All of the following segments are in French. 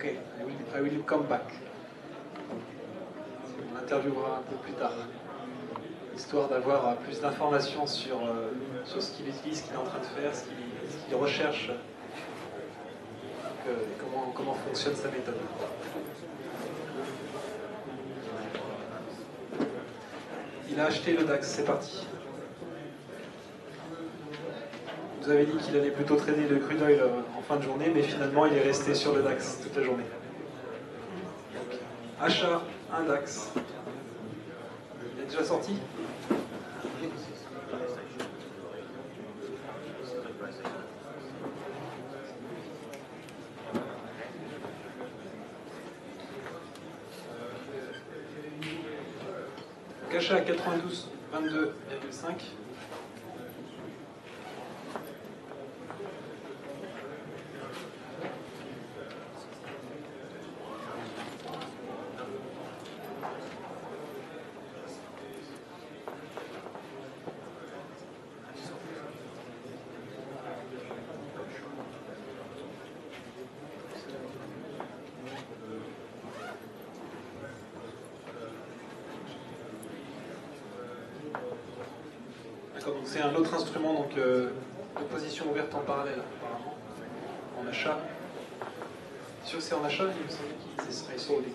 Ok, I will come back. On l'interviewera un peu plus tard, histoire d'avoir plus d'informations sur ce qu'il utilise, ce qu'il est en train de faire, ce qu'il recherche, comment fonctionne sa méthode. Il a acheté le DAX, c'est parti. Vous avez dit qu'il allait plutôt trader le crude oil en fin de journée, mais finalement il est resté sur le DAX toute la journée. Donc, achat, un DAX. Il est déjà sorti ? Donc, achat à 92, 22,5. C'est un autre instrument donc, de position ouverte en parallèle, apparemment, en achat. C'est sûr que c'est en achat, il me semblait qu'il serait sold it.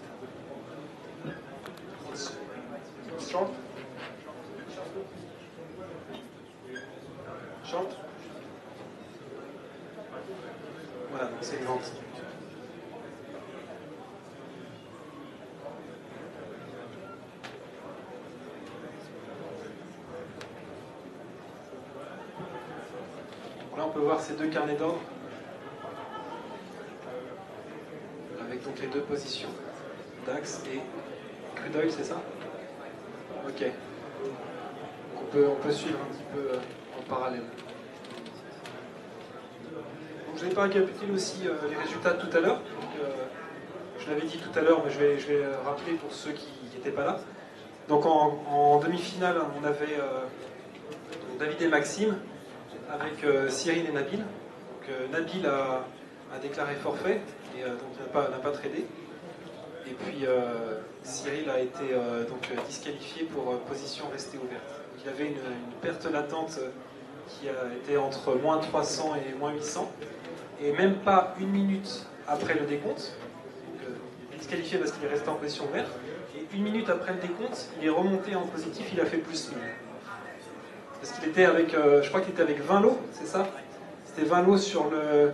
Short? Short? Voilà, donc c'est une vente. Là, on peut voir ces deux carnets d'ordre avec donc les deux positions, DAX et crude oil, c'est ça? Ok. On peut suivre un petit peu en parallèle. Donc, je n'ai pas récapitulé aussi les résultats de tout à l'heure. Je l'avais dit tout à l'heure, mais je vais rappeler pour ceux qui n'étaient pas là. Donc en demi-finale, on avait David et Maxime avec Cyril et Nabil. Donc, Nabil a déclaré forfait et donc n'a pas tradé. Et puis Cyril a été donc disqualifié pour position restée ouverte. Donc, il avait une perte latente qui a été entre moins 300 et moins 800. Et même pas une minute après le décompte, donc, il est disqualifié parce qu'il est resté en position ouverte. Et une minute après le décompte, il est remonté en positif, il a fait plus 1000. Parce qu'il était avec, je crois qu'il était avec 20 lots, c'est ça? C'était 20 lots sur le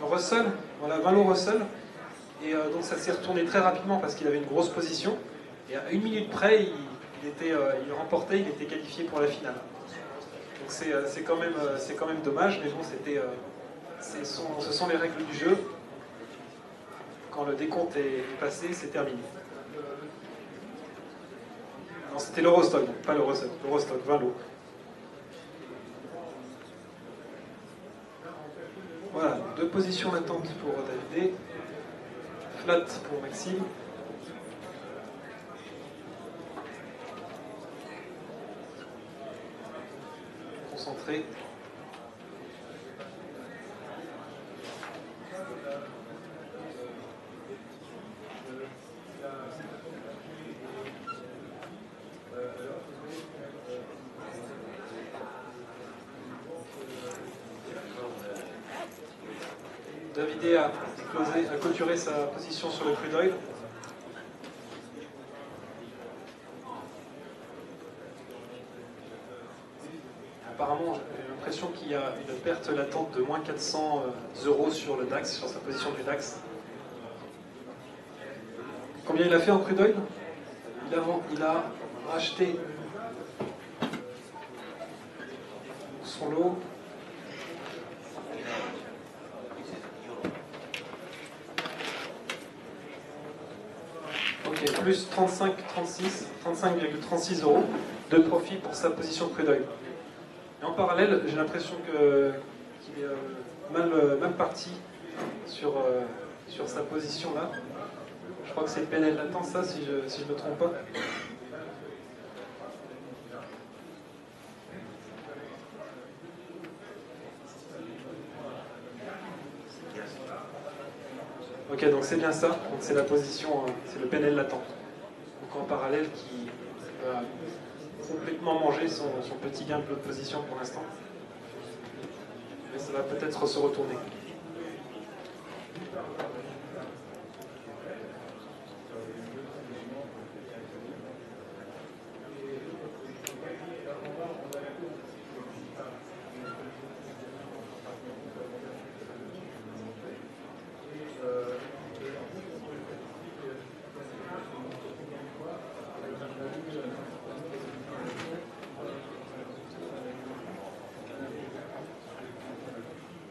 Russell, voilà, 20 lots Russell. Et donc ça s'est retourné très rapidement parce qu'il avait une grosse position. Et à une minute près, il remportait, il était qualifié pour la finale. Donc c'est quand même dommage, mais bon, ce sont les règles du jeu. Quand le décompte est passé, c'est terminé. Non, c'était l'Eurostock, pas le Russell. L'Eurostock, 20 lots. Voilà, deux positions latentes pour David, flat pour Maxime. Concentré. David a clôturé sa position sur le crude oil. Apparemment, j'ai l'impression qu'il y a une perte latente de moins 400 € sur le DAX, sur sa position du DAX. Combien il a fait en crude oil? Il a racheté son lot. Ok, plus 35,36 € de profit pour sa position crude oil. Et en parallèle, j'ai l'impression qu'il est mal parti sur sa position là. Je crois que c'est le PNL latent, ça, si je ne me trompe pas. Ok, donc c'est bien ça. Donc c'est la position, c'est le PNL latent. Donc en parallèle qui va complètement manger son petit gain de position pour l'instant. Mais ça va peut-être se retourner.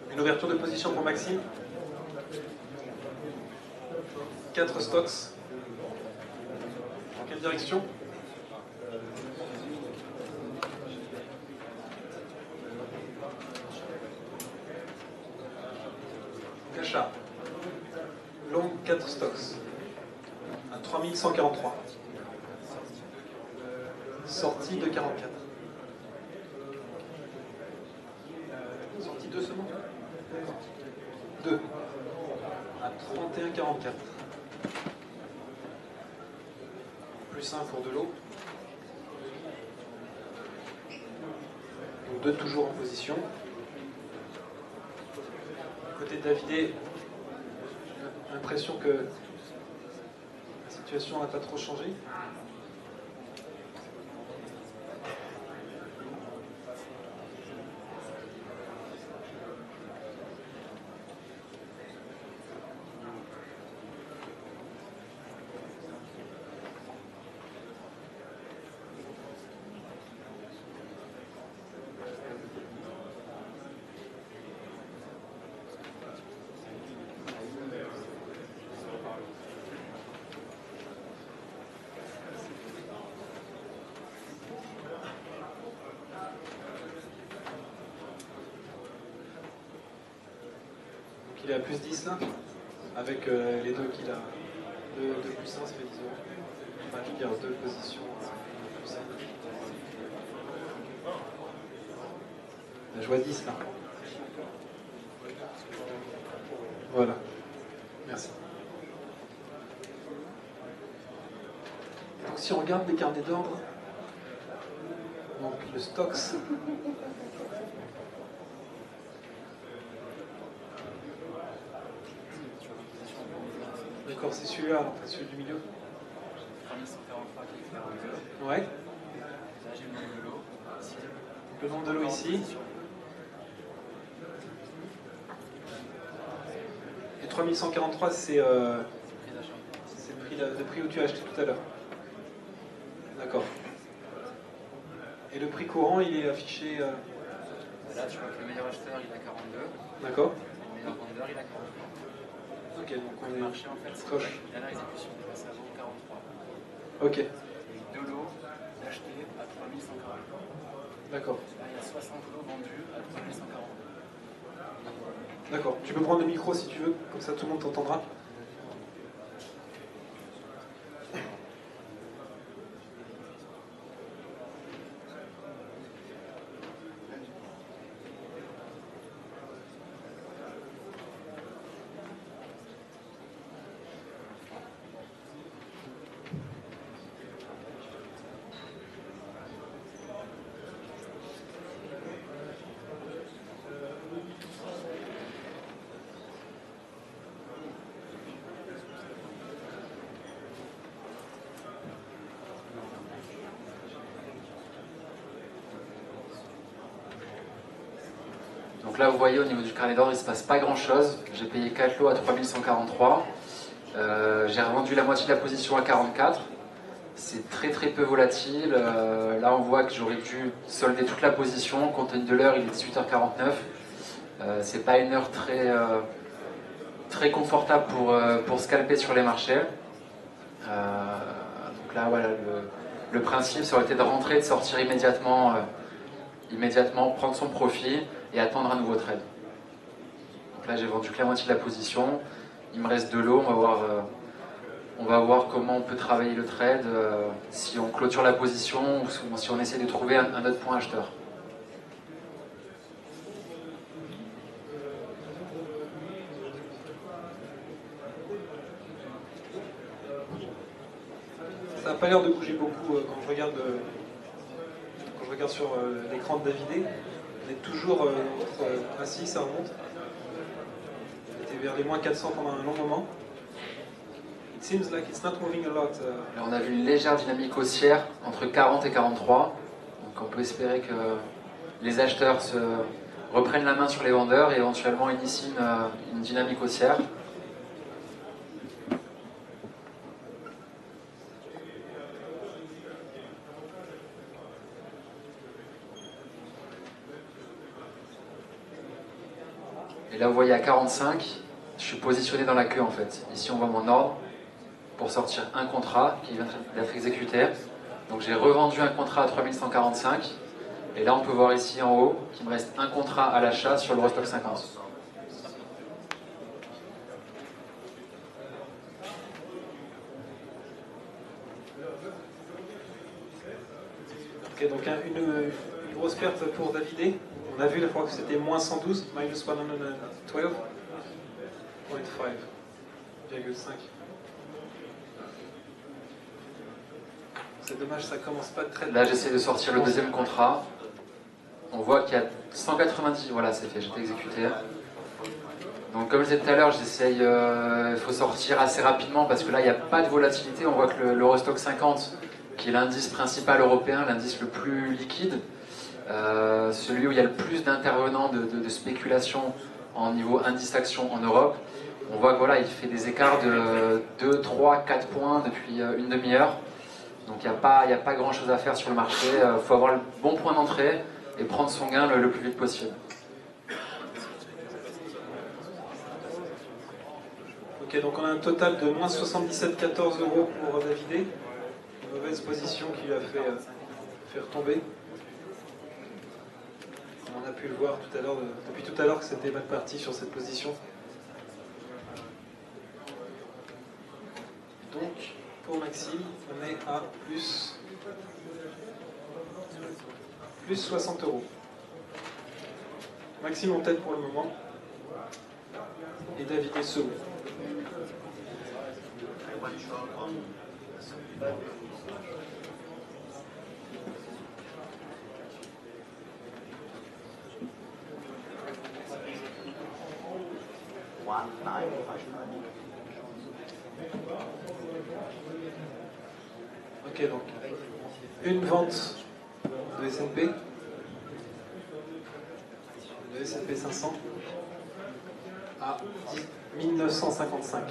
Une ouverture de position pour Maxime. 4 stocks. Dans quelle direction? Achat. Long 4 stocks. À 3143. Sortie de 44. Sortie 2 seulement? 2. À 31,44. Plus 1 pour de l'eau. Donc 2 toujours en position. Côté de Davidé, j'ai l'impression que la situation n'a pas trop changé. Il est à plus 10 là, avec les deux qu'il a. 2 plus 1, ça fait 10 euros. Enfin, je veux dire, 2 positions. Plus 1. La joie 10 là. Voilà. Merci. Donc si on regarde les carnets d'ordre, donc le Stocks. D'accord, c'est celui-là, celui du milieu. 3143 qui est 42. Ouais. Là, j'ai le nombre de l'eau. Le nombre de l'eau ici. Et 3143, c'est le prix où tu as acheté tout à l'heure. D'accord. Et le prix courant, il est affiché. Là, tu vois que le meilleur acheteur, il a 42. D'accord. Et le meilleur vendeur, il a 43. Ok, donc on Le est. marché, en fait, c'est Coche. la dernière exécution. Ça vaut 43. Ok. Et de l'eau achetée à 3140. D'accord. Là, il y a 60 lots vendus à 3140. D'accord. Tu peux prendre le micro si tu veux, comme ça tout le monde t'entendra. Donc là, vous voyez, au niveau du carnet d'ordre, il ne se passe pas grand-chose. J'ai payé 4 lots à 3143. J'ai revendu la moitié de la position à 44. C'est très très peu volatile. Là, on voit que j'aurais dû solder toute la position. Compte tenu de l'heure, il est 18h49. C'est pas une heure très confortable pour scalper sur les marchés. Donc là, voilà, le principe, ça aurait été de rentrer, de sortir immédiatement, prendre son profit et attendre un nouveau trade. Donc là, j'ai vendu que la moitié de la position. Il me reste de l'eau. On va voir comment on peut travailler le trade, si on clôture la position ou si on essaie de trouver un autre point acheteur. ça n'a pas l'air de bouger beaucoup quand je regarde sur l'écran de Davidé. On est toujours assis, ça remonte. On était vers les moins 400 pendant un long moment. It seems like it's not moving a lot. Là, on a vu une légère dynamique haussière entre 40 et 43. Donc on peut espérer que les acheteurs reprennent la main sur les vendeurs et éventuellement initient une dynamique haussière. Et là vous voyez à 45, je suis positionné dans la queue en fait. Ici on voit mon ordre pour sortir un contrat qui vient d'être exécuté. Donc j'ai revendu un contrat à 3145. Et là on peut voir ici en haut qu'il me reste un contrat à l'achat sur l'Eurostoxx 50. Ok, donc une grosse perte pour Davidé. On a vu la fois que c'était moins 112, minus 112.5. C'est dommage, ça commence pas très... Là j'essaie de sortir le deuxième contrat. On voit qu'il y a 190, voilà c'est fait, j'ai été exécuté. Donc comme je disais tout à l'heure, il faut sortir assez rapidement parce que là il n'y a pas de volatilité. On voit que l'Eurostoxx 50, qui est l'indice principal européen, l'indice le plus liquide, celui où il y a le plus d'intervenants de spéculation en niveau indice action en Europe, on voit que voilà, il fait des écarts de 2, 3, 4 points depuis une demi-heure. Donc il n'y a pas grand chose à faire sur le marché, il faut avoir le bon point d'entrée et prendre son gain le plus vite possible. Ok, donc on a un total de moins 77,14 € pour Davidé. Une mauvaise position qui lui a fait retomber. On a pu le voir tout à l'heure, depuis tout à l'heure que c'était mal parti sur cette position. Donc, pour Maxime, on est à plus 60 €. Maxime en tête pour le moment. Et Davidé second. Ok, donc une vente de S&P, de S&P 500 à 1955.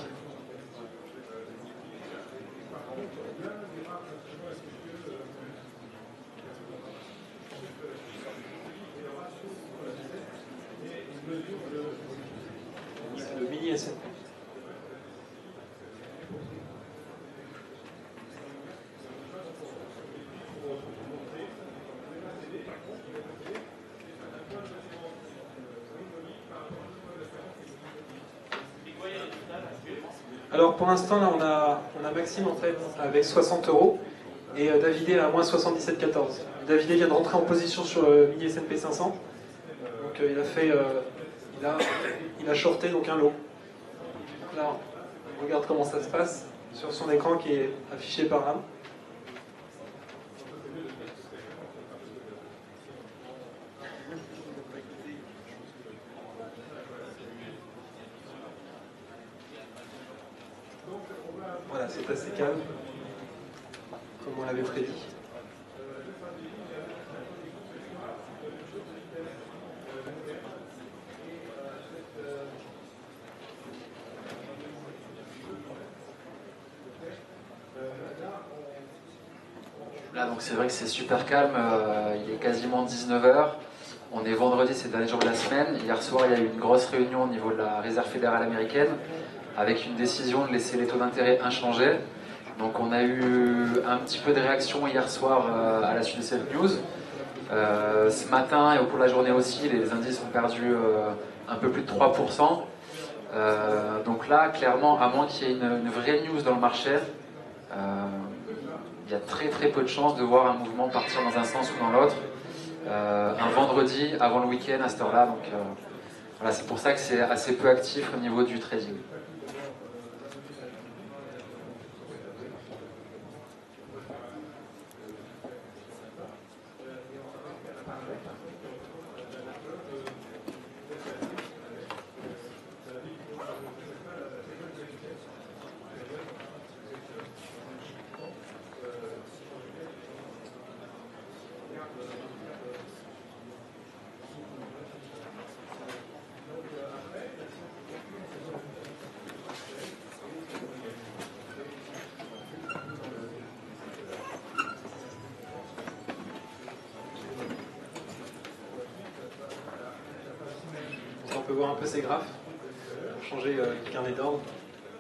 C'est le mini S&P. Alors pour l'instant, là, on a Maxime en tête avec 60 € et Davidé à moins 77,14. Davidé vient de rentrer en position sur le mini S&P 500. Donc il a shorté donc un lot. Donc là, on regarde comment ça se passe sur son écran qui est affiché par là. Voilà, c'est assez calme, comme on l'avait prédit. Là donc c'est vrai que c'est super calme, il est quasiment 19 h. On est vendredi, c'est le dernier jour de la semaine. Hier soir il y a eu une grosse réunion au niveau de la Réserve fédérale américaine avec une décision de laisser les taux d'intérêt inchangés. Donc on a eu un petit peu de réaction hier soir à la suite de cette news. Ce matin et au cours de la journée aussi, les indices ont perdu un peu plus de 3%. Donc là, clairement, à moins qu'il y ait une vraie news dans le marché, il y a très très peu de chances de voir un mouvement partir dans un sens ou dans l'autre. Un vendredi avant le week-end à cette heure-là. Donc voilà, c'est pour ça que c'est assez peu actif au niveau du trading. voir un peu ces graphes pour changer le carnet d'ordre.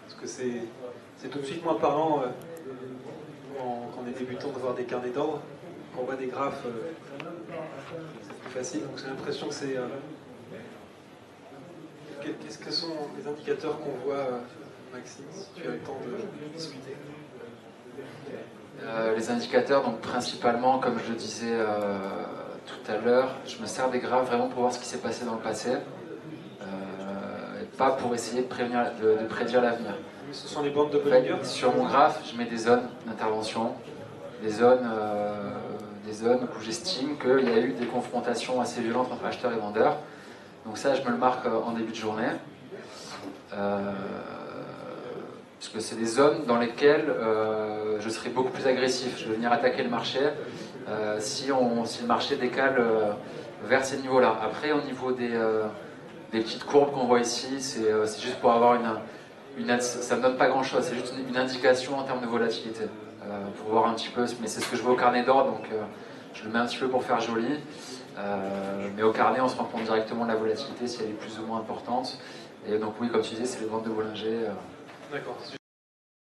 Parce que c'est tout de suite moins parlant quand on est débutant de voir des carnets d'ordre. Quand on voit des graphes, c'est plus facile. Donc j'ai l'impression que c'est... Qu'est-ce que sont les indicateurs qu'on voit, Maxime, si tu as le temps de discuter? Les indicateurs, donc principalement, comme je le disais tout à l'heure, je me sers des graphes vraiment pour voir ce qui s'est passé dans le passé, et pas pour essayer de prédire l'avenir. Ce sont les bandes de En fait, Bollinger. sur mon graphe, je mets des zones d'intervention, des zones où j'estime qu'il y a eu des confrontations assez violentes entre acheteurs et vendeurs. Donc ça, je me le marque en début de journée. Parce que c'est des zones dans lesquelles je serai beaucoup plus agressif. Je vais venir attaquer le marché si le marché décale vers ces niveaux-là. Après, au niveau des petites courbes qu'on voit ici, c'est juste pour avoir ça ne me donne pas grand-chose, c'est juste une indication en termes de volatilité. Pour voir un petit peu, mais c'est ce que je vois au carnet d'ordre, donc je le mets un petit peu pour faire joli. Mais au carnet, on se rend compte directement de la volatilité, si elle est plus ou moins importante. Et donc oui, comme tu disais, c'est les bandes de Bollinger. D'accord.